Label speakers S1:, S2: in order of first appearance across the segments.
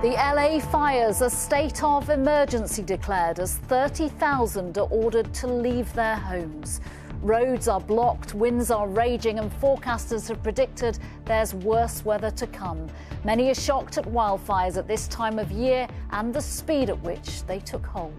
S1: The LA fires, a state of emergency declared as 30,000 are ordered to leave their homes. Roads are blocked, winds are raging, and forecasters have predicted there's worse weather to come. Many are shocked at wildfires at this time of year and the speed at which they took hold.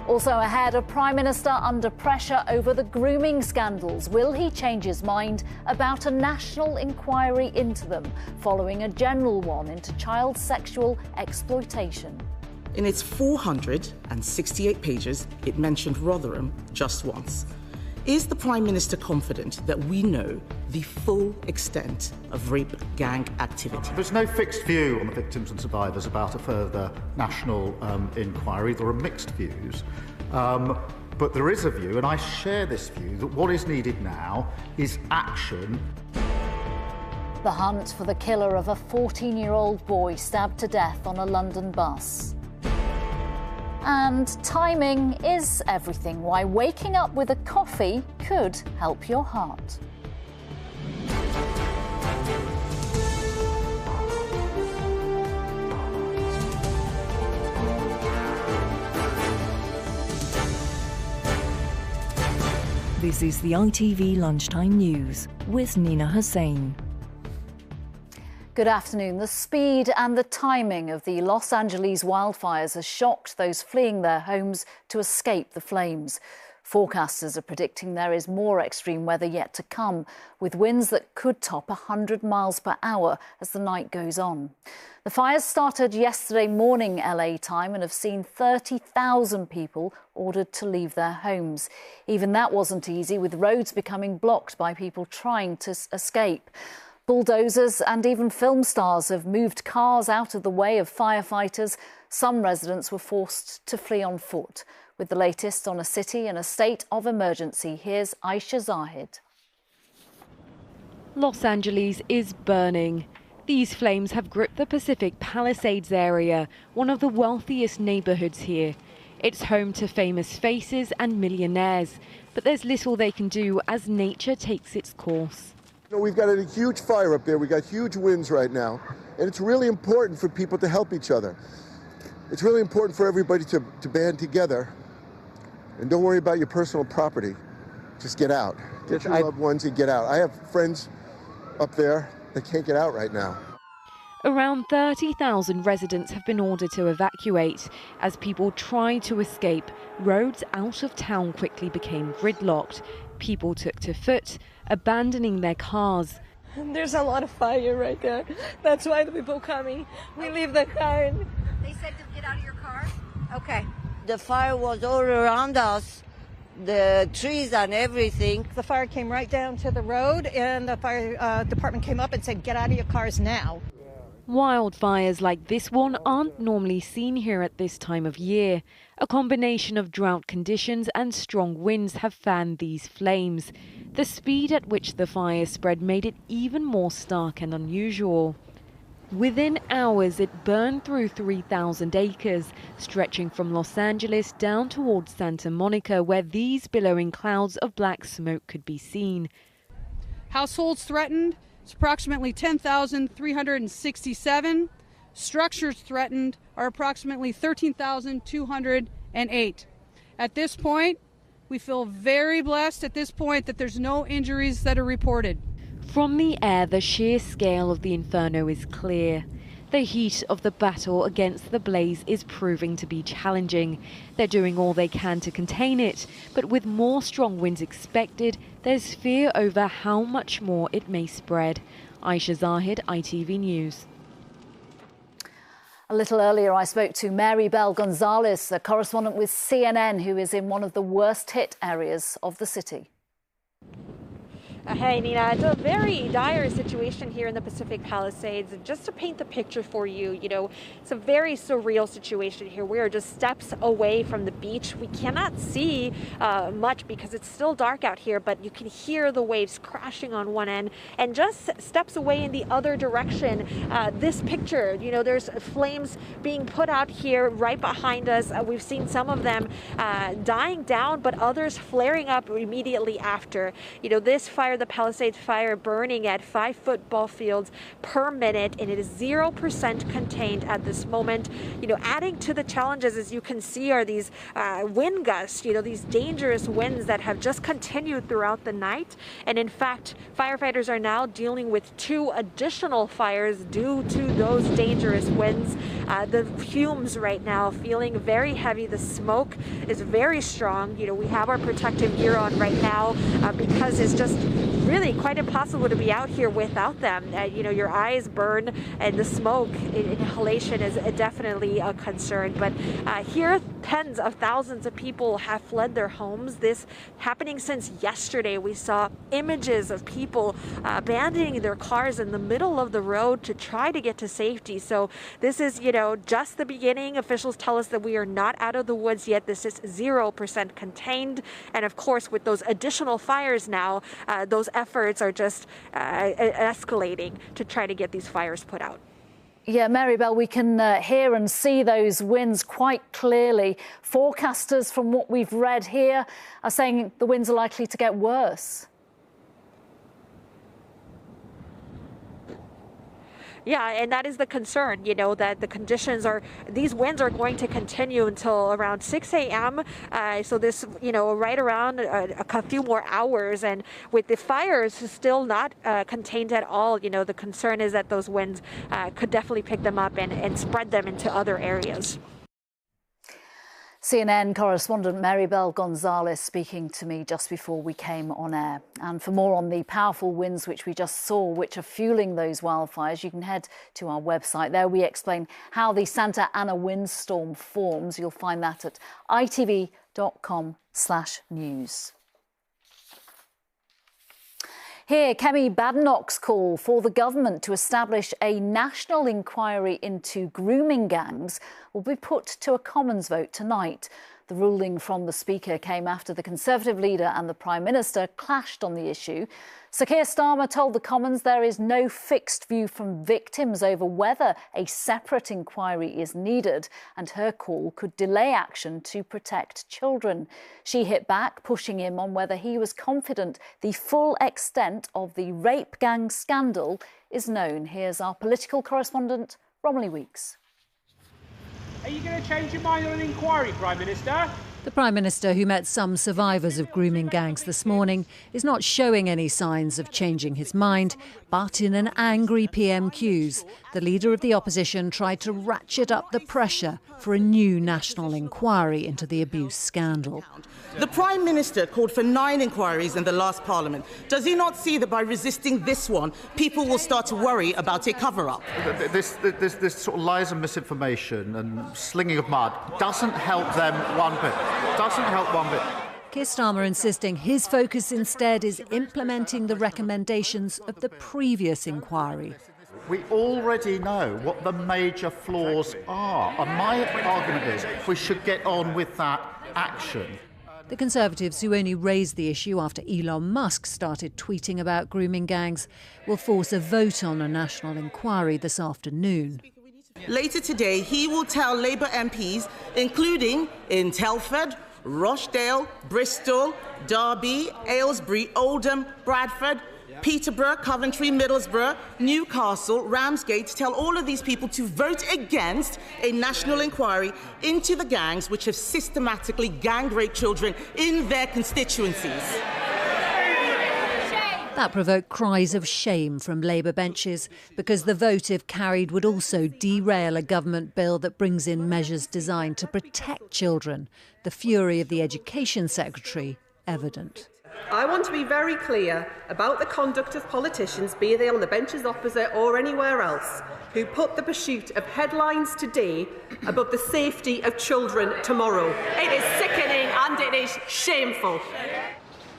S1: Also ahead, a Prime Minister under pressure over the grooming scandals. Will he change his mind about a national inquiry into them, following a general one into child sexual exploitation?
S2: In its 468 pages, it mentioned Rotherham just once. Is the Prime Minister confident that we know the full extent of rape gang activity?
S3: There's no fixed view on the victims and survivors about a further national inquiry. There are mixed views. But there is a view, and I share this view, that what is needed now is action.
S1: The hunt for the killer of a 14-year-old boy stabbed to death on a London bus. And timing is everything. Why waking up with a coffee could help your heart.
S4: This is the ITV Lunchtime News with Nina Hussain.
S1: Good afternoon. The speed and the timing of the Los Angeles wildfires has shocked those fleeing their homes to escape the flames. Forecasters are predicting there is more extreme weather yet to come, with winds that could top 100 miles per hour as the night goes on. The fires started yesterday morning LA time and have seen 30,000 people ordered to leave their homes. Even that wasn't easy, with roads becoming blocked by people trying to escape. Bulldozers and even film stars have moved cars out of the way of firefighters. Some residents were forced to flee on foot. With the latest on a city in a state of emergency, here's Aisha Zahid.
S5: Los Angeles is burning. These flames have gripped the Pacific Palisades area, one of the wealthiest neighborhoods here. It's home to famous faces and millionaires, but there's little they can do as nature takes its course.
S6: We've got a huge fire up there. We've got huge winds right now, and it's really important for people to help each other. It's really important for everybody to band together, and don't worry about your personal property. Just get out. Get your loved ones and get out. I have friends up there that can't get out right now.
S5: Around 30,000 residents have been ordered to evacuate. As people try to escape, roads out of town quickly became gridlocked. People took to foot, abandoning their cars.
S7: There's a lot of fire right there. That's why the people coming. We leave the car.
S8: They said to get out of your car? Okay. The fire was all around us, the trees and everything.
S7: The fire came right down to the road, and the fire department came up and said, get out of your cars now.
S5: Wildfires like this one aren't normally seen here at this time of year. A combination of drought conditions and strong winds have fanned these flames. The speed at which the fire spread made it even more stark and unusual. Within hours, it burned through 3,000 acres, stretching from Los Angeles down towards Santa Monica, where these billowing clouds of black smoke could be seen.
S9: Households threatened. It's approximately 10,367. Structures threatened are approximately 13,208. At this point, we feel very blessed at this point that there's no injuries that are reported.
S5: From the air, the sheer scale of the inferno is clear. The heat of the battle against the blaze is proving to be challenging. They're doing all they can to contain it, but with more strong winds expected, there's fear over how much more it may spread. Aisha Zahid, ITV News.
S1: A little earlier, I spoke to Mary Bell Gonzalez, a correspondent with CNN, who is in one of the worst hit areas of the city.
S10: Hey, Nina, it's a very dire situation here in the Pacific Palisades. Just to paint the picture for you, it's a very surreal situation here. We are just steps away from the beach. We cannot see much because it's still dark out here, but you can hear the waves crashing on one end. And just steps away in the other direction, this picture, there's flames being put out here right behind us. We've seen some of them dying down, but others flaring up immediately after. This fire wildfire, the Palisades fire, burning at 5 football fields per minute, and it is 0% contained at this moment. Adding to the challenges, as you can see, are these wind gusts, these dangerous winds that have just continued throughout the night. And in fact, firefighters are now dealing with 2 additional fires due to those dangerous winds. The fumes right now feeling very heavy. The smoke is very strong. We have our protective gear on right now because it's just really quite impossible to be out here without them. Your eyes burn, and the smoke inhalation is definitely a concern. But here, tens of thousands of people have fled their homes. This happening since yesterday. We saw images of people abandoning their cars in the middle of the road to try to get to safety. So this is, just the beginning. Officials tell us that we are not out of the woods yet. This is 0% contained. And of course, with those additional fires now, those efforts are just escalating to try to get these fires put out.
S1: Yeah, Maribel, we can hear and see those winds quite clearly. Forecasters, from what we've read here, are saying the winds are likely to get worse.
S10: Yeah, and that is the concern, that the conditions these winds are going to continue until around 6 a.m. So this, right around a few more hours. And with the fires still not contained at all, the concern is that those winds could definitely pick them up and spread them into other areas.
S1: CNN correspondent Maribel Gonzalez speaking to me just before we came on air. And for more on the powerful winds which we just saw, which are fueling those wildfires, you can head to our website. There we explain how the Santa Ana windstorm forms. You'll find that at itv.com/news. Here, Kemi Badenoch's call for the government to establish a national inquiry into grooming gangs will be put to a Commons vote tonight. The ruling from the Speaker came after the Conservative leader and the Prime Minister clashed on the issue. Sir Keir Starmer told the Commons there is no fixed view from victims over whether a separate inquiry is needed, and her call could delay action to protect children. She hit back, pushing him on whether he was confident the full extent of the rape gang scandal is known. Here's our political correspondent, Romilly Weeks.
S11: Are you going to change your mind on an inquiry, Prime Minister?
S12: The Prime Minister, who met some survivors of grooming gangs this morning, is not showing any signs of changing his mind. But in an angry PMQs, the leader of the opposition tried to ratchet up the pressure for a new national inquiry into the abuse scandal.
S2: The Prime Minister called for 9 inquiries in the last Parliament. Does he not see that by resisting this one, people will start to worry about a cover-up?
S3: This sort of lies and misinformation and slinging of mud doesn't help them one bit. Doesn't help one bit.
S12: Keir Starmer insisting his focus instead is implementing the recommendations of the previous inquiry.
S3: We already know what the major flaws are, and my argument is we should get on with that action.
S12: The Conservatives, who only raised the issue after Elon Musk started tweeting about grooming gangs, will force a vote on a national inquiry this afternoon.
S2: Later today, he will tell Labour MPs, including in Telford, Rochdale, Bristol, Derby, Aylesbury, Oldham, Bradford, Peterborough, Coventry, Middlesbrough, Newcastle, Ramsgate, to tell all of these people to vote against a national inquiry into the gangs which have systematically gang raped children in their constituencies.
S12: That provoked cries of shame from Labour benches because the vote, if carried, would also derail a government bill that brings in measures designed to protect children. The fury of the Education Secretary evident.
S13: I want to be very clear about the conduct of politicians, be they on the benches opposite or anywhere else, who put the pursuit of headlines today above the safety of children tomorrow. It is sickening and it is shameful.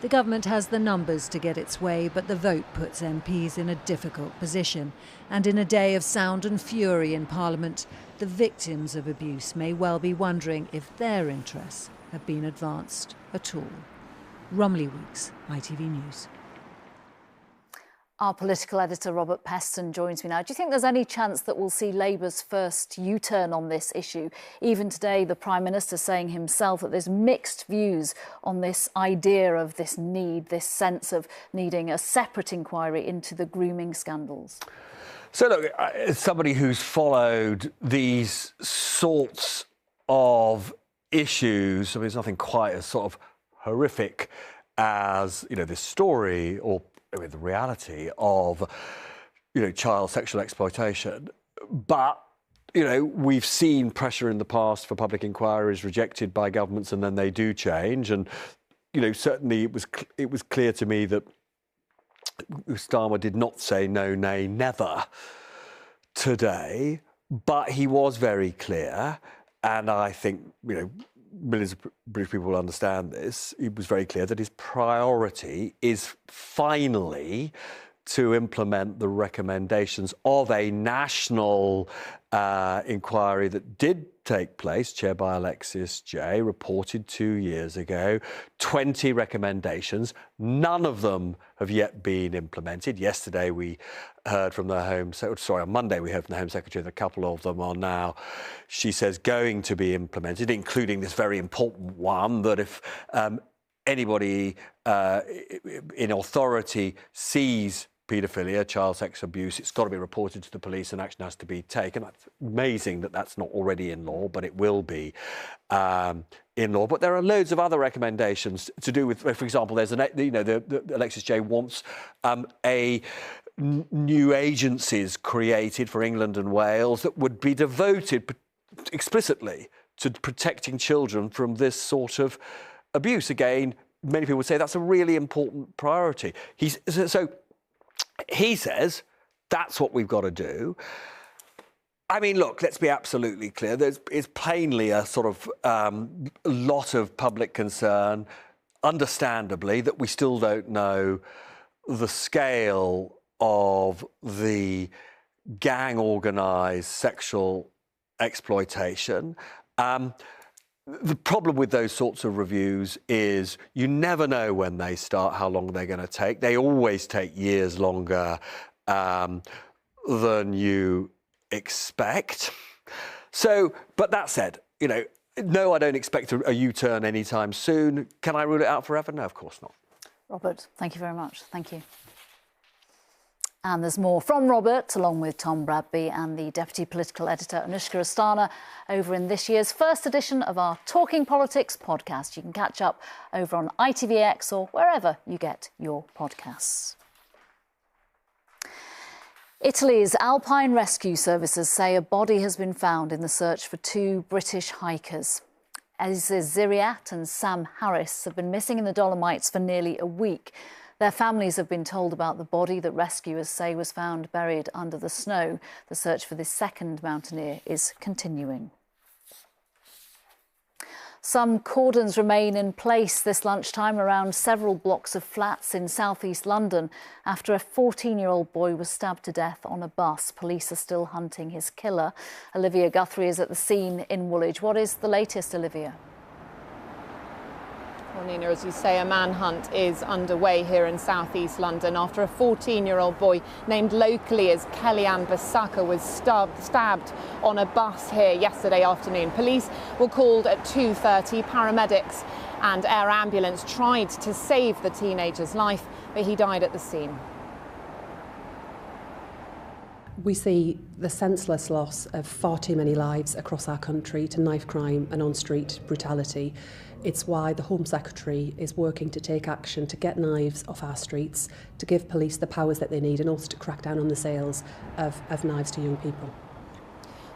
S12: The government has the numbers to get its way, but the vote puts MPs in a difficult position. And in a day of sound and fury in Parliament, the victims of abuse may well be wondering if their interests have been advanced at all. Romilly Weeks, ITV News.
S1: Our political editor, Robert Peston, joins me now. Do you think there's any chance that we'll see Labour's first U-turn on this issue? Even today, the Prime Minister saying himself that there's mixed views on this idea of this need, this sense of needing a separate inquiry into the grooming scandals.
S14: So, look, as somebody who's followed these sorts of issues, I mean, there's nothing quite as sort of horrific as, this story or the reality of, child sexual exploitation. But, we've seen pressure in the past for public inquiries rejected by governments, and then they do change. And, certainly it was clear to me that Starmer did not say no, nay, never today, but he was very clear. And I think, millions of British people will understand this. It was very clear that his priority is finally to implement the recommendations of a national inquiry that did take place, chaired by Alexis Jay, reported 2 years ago. 20 recommendations. None of them have yet been implemented. Yesterday we heard from the on Monday we heard from the Home Secretary that a couple of them are now, she says, going to be implemented, including this very important one that if anybody in authority sees paedophilia, child sex abuse, it's got to be reported to the police and action has to be taken. That's amazing that that's not already in law, but it will be in law. But there are loads of other recommendations to do with, for example, there's the Alexis Jay wants new agencies created for England and Wales that would be devoted explicitly to protecting children from this sort of abuse. Again, many people would say that's a really important priority. He says that's what we've got to do. I mean, look, let's be absolutely clear. It's plainly a sort of lot of public concern, understandably, that we still don't know the scale of the gang-organised sexual exploitation. The problem with those sorts of reviews is you never know when they start, how long they're going to take. They always take years longer than you expect. So, but that said, no, I don't expect a U-turn anytime soon. Can I rule it out forever? No, of course not.
S1: Robert, thank you very much. Thank you. And there's more from Robert, along with Tom Bradby and the Deputy Political Editor, Anushka Astana, over in this year's first edition of our Talking Politics podcast. You can catch up over on ITVX or wherever you get your podcasts. Italy's Alpine Rescue Services say a body has been found in the search for 2 British hikers. Aziz Ziriat and Sam Harris have been missing in the Dolomites for nearly a week. Their families have been told about the body that rescuers say was found buried under the snow. The search for this second mountaineer is continuing. Some cordons remain in place this lunchtime around several blocks of flats in southeast London after a 14-year-old boy was stabbed to death on a bus. Police are still hunting his killer. Olivia Guthrie is at the scene in Woolwich. What is the latest, Olivia?
S15: Well, Nina, as you say, a manhunt is underway here in southeast London after a 14-year-old boy named locally as Kellyanne Basaka was stabbed on a bus here yesterday afternoon. Police were called at 2:30. Paramedics and air ambulance tried to save the teenager's life, but he died at the scene.
S16: We see the senseless loss of far too many lives across our country to knife crime and on-street brutality. It's why the Home Secretary is working to take action to get knives off our streets, to give police the powers that they need, and also to crack down on the sales of knives to young people.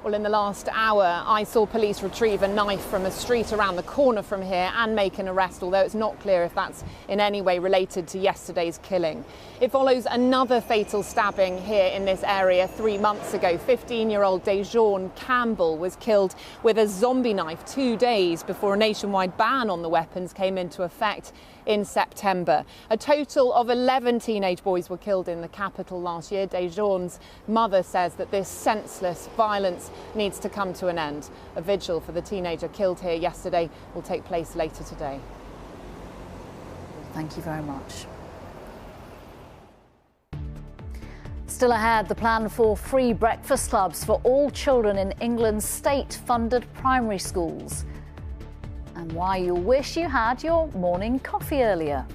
S15: Well, in the last hour, I saw police retrieve a knife from a street around the corner from here and make an arrest, although it's not clear if that's in any way related to yesterday's killing. It follows another fatal stabbing here in this area 3 months ago. 15-year-old Dejon Campbell was killed with a zombie knife 2 days before a nationwide ban on the weapons came into effect in September. A total of 11 teenage boys were killed in the capital last year. Dejon's mother says that this senseless violence needs to come to an end. A vigil for the teenager killed here yesterday will take place later today.
S1: Thank you very much. Still ahead, the plan for free breakfast clubs for all children in England's state-funded primary schools. And why you'll wish you had your morning coffee earlier.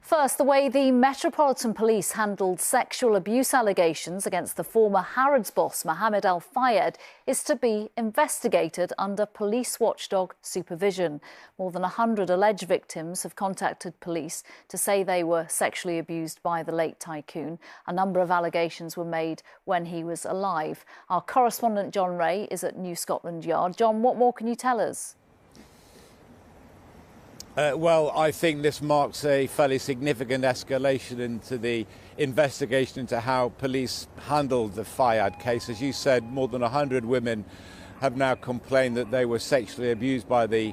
S1: First, the way the Metropolitan Police handled sexual abuse allegations against the former Harrods boss Mohammed Al-Fayed is to be investigated under police watchdog supervision. More than 100 alleged victims have contacted police to say they were sexually abused by the late tycoon. A number of allegations were made when he was alive. Our correspondent John Ray is at New Scotland Yard. John, what more can you tell us?
S17: Well, I think this marks a fairly significant escalation into the investigation into how police handled the Fayed case. As you said, more than 100 women have now complained that they were sexually abused by the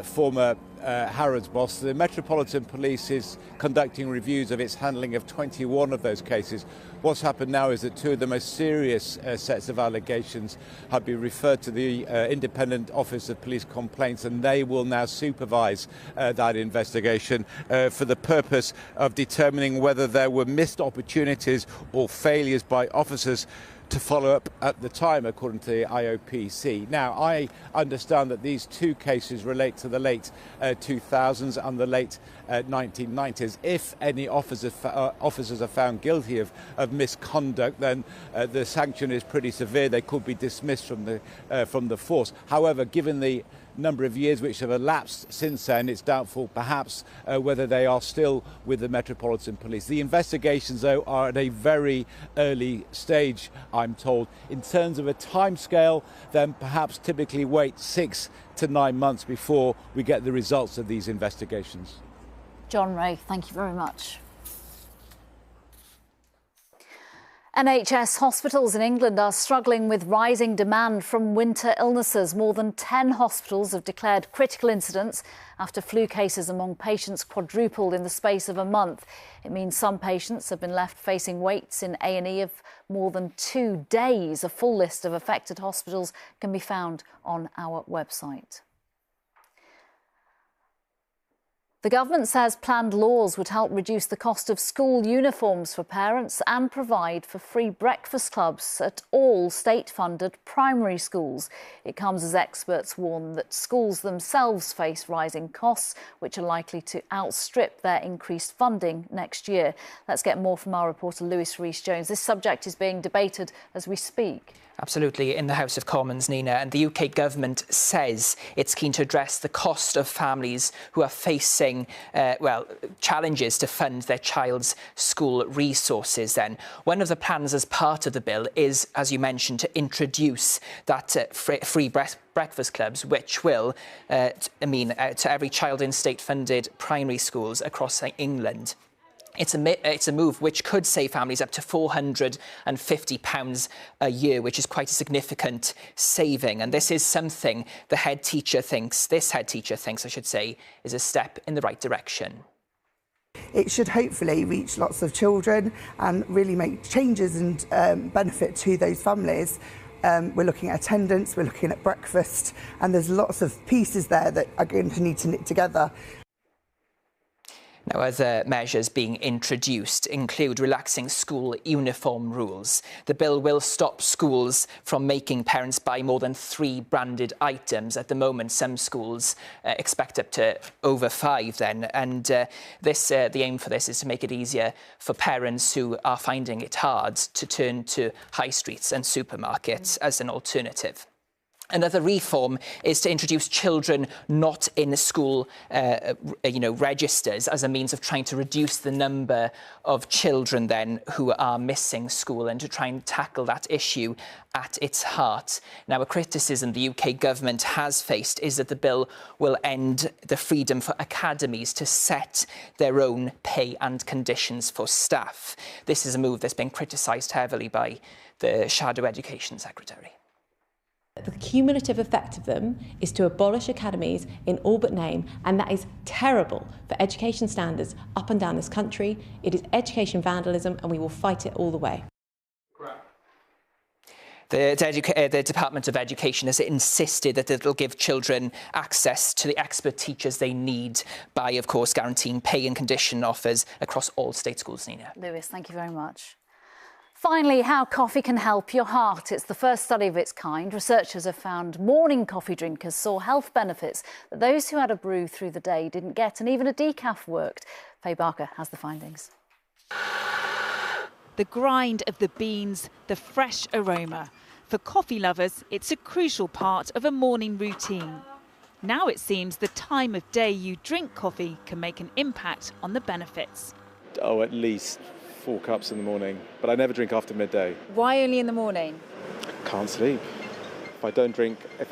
S17: former Harrods boss. The Metropolitan Police is conducting reviews of its handling of 21 of those cases. What's happened now is that two of the most serious sets of allegations have been referred to the Independent Office of Police Complaints, and they will now supervise that investigation for the purpose of determining whether there were missed opportunities or failures by officers to follow up at the time, according to the IOPC. Now, I understand that these two cases relate to the late 2000s and the late 1990s. If any officers are found guilty of misconduct, then the sanction is pretty severe. They could be dismissed from the force. However, given the number of years which have elapsed since then, it's doubtful perhaps whether they are still with the Metropolitan Police. The investigations, though, are at a very early stage, I'm told. In terms of a timescale, then perhaps typically wait 6 to 9 months before we get the results of these investigations.
S1: John Ray, thank you very much. NHS hospitals in England are struggling with rising demand from winter illnesses. More than 10 hospitals have declared critical incidents after flu cases among patients quadrupled in the space of a month. It means some patients have been left facing waits in A&E of more than 2 days. A full list of affected hospitals can be found on our website. The government says planned laws would help reduce the cost of school uniforms for parents and provide for free breakfast clubs at all state-funded primary schools. It comes as experts warn that schools themselves face rising costs, which are likely to outstrip their increased funding next year. Let's get more from our reporter Lewis Rees-Jones. This subject is being debated as we speak.
S18: Absolutely, in the House of Commons, Nina, and the UK government says it's keen to address the cost of families who are facing, challenges to fund their child's school resources then. One of the plans as part of the bill is, as you mentioned, to introduce that free breakfast clubs, which will to every child in state-funded primary schools across England. It's a move which could save families up to £450 a year, which is quite a significant saving. And this is something this head teacher thinks, I should say, is a step in the right direction.
S19: It should hopefully reach lots of children and really make changes and benefit to those families. We're looking at attendance, we're looking at breakfast, and there's lots of pieces there that are going to need to knit together.
S18: Now, other measures being introduced include relaxing school uniform rules. The bill will stop schools from making parents buy more than 3 branded items. At the moment, some schools expect up to over 5 then. And the aim for this is to make it easier for parents who are finding it hard to turn to high streets and supermarkets as an alternative. Another reform is to introduce children not in school, registers as a means of trying to reduce the number of children then who are missing school and to try and tackle that issue at its heart. Now, a criticism the UK government has faced is that the bill will end the freedom for academies to set their own pay and conditions for staff. This is a move that's been criticised heavily by the Shadow Education Secretary.
S20: The cumulative effect of them is to abolish academies in all but name, and that is terrible for education standards up and down this country. It is education vandalism, and we will fight it all the way.
S18: The Department of Education has insisted that it'll give children access to the expert teachers they need by, of course, guaranteeing pay and condition offers across all state schools, Nina.
S1: Lewis, thank you very much. Finally, how coffee can help your heart. It's the first study of its kind. Researchers have found morning coffee drinkers saw health benefits that those who had a brew through the day didn't get, and even a decaf worked. Faye Barker has the findings.
S21: The grind of the beans, the fresh aroma. For coffee lovers, it's a crucial part of a morning routine. Now it seems the time of day you drink coffee can make an impact on the benefits.
S22: Oh, at least 4 cups in the morning, but I never drink after midday.
S23: Why only in the morning?
S22: Can't sleep. If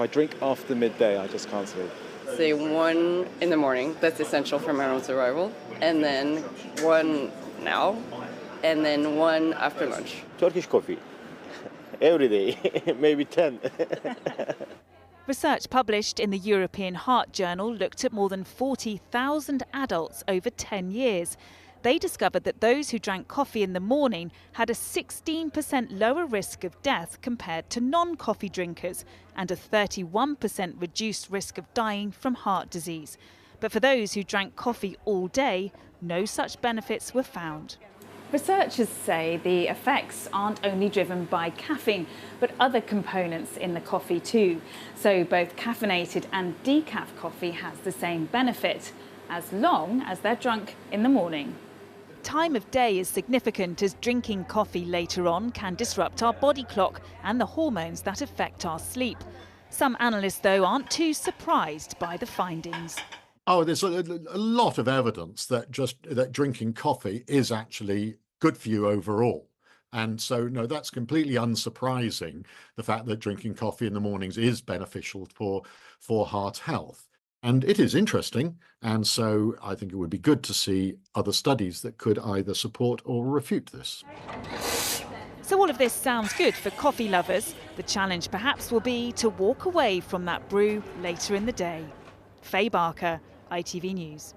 S22: I drink after midday, I just can't sleep.
S24: Say 1 in the morning, that's essential for my own survival, and then 1 now, and then 1 after lunch.
S25: Turkish coffee, every day, maybe 10.
S21: Research published in the European Heart Journal looked at more than 40,000 adults over 10 years. They discovered that those who drank coffee in the morning had a 16% lower risk of death compared to non-coffee drinkers and a 31% reduced risk of dying from heart disease. But for those who drank coffee all day, no such benefits were found.
S23: Researchers say the effects aren't only driven by caffeine, but other components in the coffee too. So both caffeinated and decaf coffee has the same benefit, as long as they're drunk in the morning.
S21: Time of day is significant, as drinking coffee later on can disrupt our body clock and the hormones that affect our sleep. Some analysts, though, aren't too surprised by the findings.
S26: Oh, there's a lot of evidence that drinking coffee is actually good for you overall. And so, no, that's completely unsurprising, the fact that drinking coffee in the mornings is beneficial for heart health. And it is interesting, and so I think it would be good to see other studies that could either support or refute this.
S21: So all of this sounds good for coffee lovers. The challenge perhaps will be to walk away from that brew later in the day. Faye Barker, ITV News.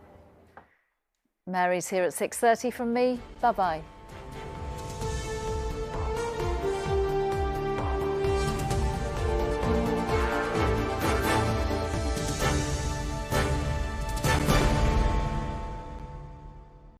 S1: Mary's here at 6:30 from me. Bye-bye.